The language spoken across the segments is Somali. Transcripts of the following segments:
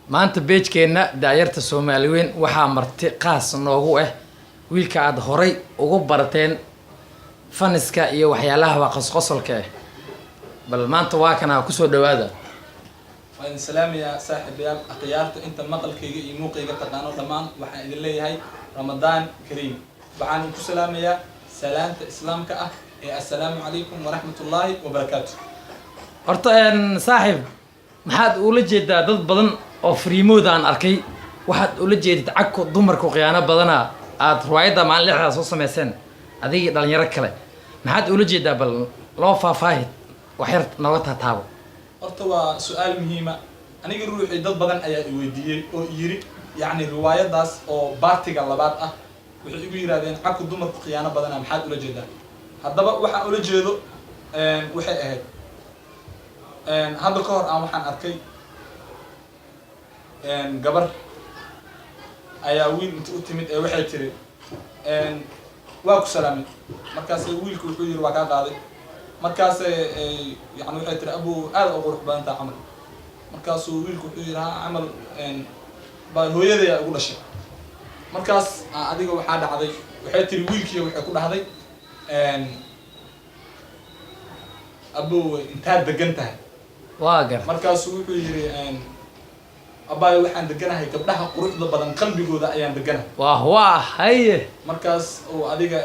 maanta beejkeenna daayarta Soomaaliyeed waxaa marti qaas noogu ah wiilka aad horay ugu barateen faniska iyo waxyaalaha qosqosolka ah bal maanta waa kana ku soo dhawaada waan salaamayaa saaxiibayaal akhyaarta inta maqalkayga iyo muuqayga taqaano dhamaan waxaan idin leeyahay Ramadan Kareem waxaan ku salaamayaa salaanta islaamka ah ee assalaamu calaykum wa rahmatullaahi wa barakaatuh horta saaxiib maxaad ula jeedaa dad badan oo fariimooda aan arkay waxaad ula jeedid cagku dumarku qiyaano badana aad ruwaayada maalin lixda soo sameyseen adigii dhalinyaro kale maxaad ula jeedaa bal loo faahfaahid wax yar naga taataabo horta waa su'aal muhiima aniga ruuxii dad badan ayaa i weydiiyey oo yiri yacni riwaayadaas oo baartiga labaad ah waxay igu yiraahdeen cagku dumarku qiyaano badana maxaad ula jeedaa haddaba waxaan ula jeedo waxay ahayd hadda ka hor aan waxaan arkay gabar ayaa wiil inta u timid ee waxay tiri waa ku salaamay markaasay wiilku wuxuu yiri waa kaa qaaday markaasay yani waxay tiri abu aad u qurux badan tahay camal markaasuu wiilku wuxuu yiri ha camal baa hooyaday ugu dhashay markaas adiga waxaa dhacday waxay tiri wiilkii waxay ku dhahday abu intaad degan tahay waa gar markaasuu wuxuu yiri abaayo waxaan deganahay gabdhaha quruxda badan qalbigooda ayaan deganahay waa haye markaas oo adiga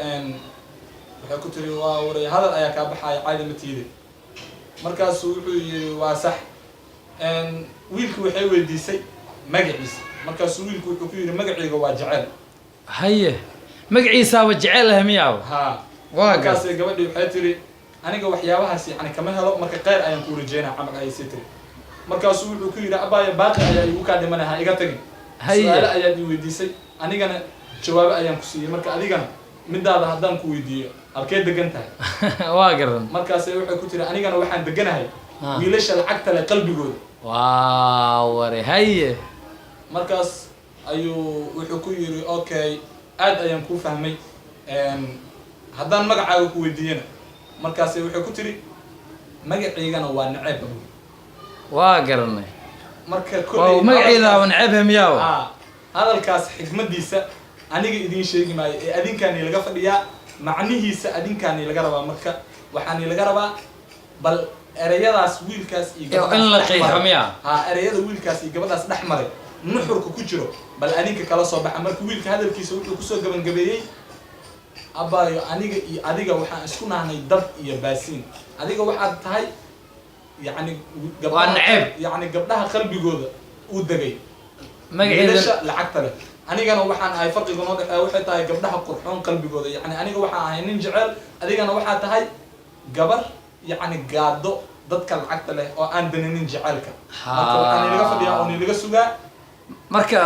waxay ku tiri waa waray hadal ayaa kaa baxaya caadi ma tiide markaasuu wuxuu yiri waa sax wiilku waxay weydiisay magaciisa markaasuu wiilku wuxuu ku yiri magacayga waa jecel haye magaciisaaba jecel ah miyaa ha waa gar markaas gabadhii waxay tiri aniga waxyaabahaas yani kama helo marka qeyr ayaan ku rajeynaa camal ay sii tiri markaasuu wuxuu ku yiri abaayo baaqi ayaa igu kaa dhimanaha iga tagin su'aalo ayaad i weydiisay anigana jawaabo ayaan ku siiyey marka adigana midaada haddaan ku weydiiyo halkee degan tahay waa garan markaas waxay ku tiri anigana waxaan deganahay wiilasha lacagta leh qalbigooda waa ware haye markaas ayuu wuxuu ku yiri okay aad ayaan kuu fahmay haddaan magacaaga ku weydiiyana markaas waxay ku tiri magaciigana waa naceeb waa garanay marka oo magaciida waa naceeb miyaa hadalkaas xigmadiisa aniga idin sheegi maayo ee adinkaani laga fadhiyaa macnihiisa adinkaani laga rabaa marka waxaani laga rabaa bal erayadaas wiilkaas iyo gabadhaas in la qiixamiya erayada wiilkaas iyo gabadhaas dhex maray nuxurka ku jiro bal adinka kala soo baxa marka wiilka hadalkiisa wuxuu kusoo gabangabeeyey abaayo aniga iyo adiga waxaan isku nahnay dab iyo baasiin adiga waxaad tahay يعني يعني gabdhaha qalbigooda uu dagay magaceeda lacagta leh anigana waxaan ahay farqiga noo dhaxay waxay tahay gabdhaha qurxoon qalbigooda yani aniga waxaan ahay nin jecel adigana waxa tahay gabar yani gaado dadka lacagta leh oo aan daninin jecelka marka waxaan ilaga fadhiyaa oo ilaga sugaa marka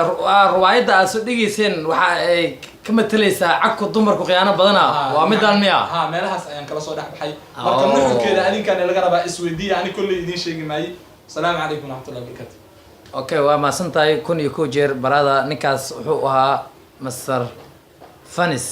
riwaayada aad soo dhigeyseen waxa ay ka matalaysaa cagku dumarku qiyaano badana waa midaan miya meelahaas ayaan kala soo dhaxbaxay marka nuxurkeeda adinkaan laga rabaa isweydiiya ani kulli idin sheegi maayay assalaamu calaykum waraxmatullahi wabarakaatuh okay waa maasantahay kun iyo kow jeer barada ninkaas wuxuu ahaa Mr. Fanis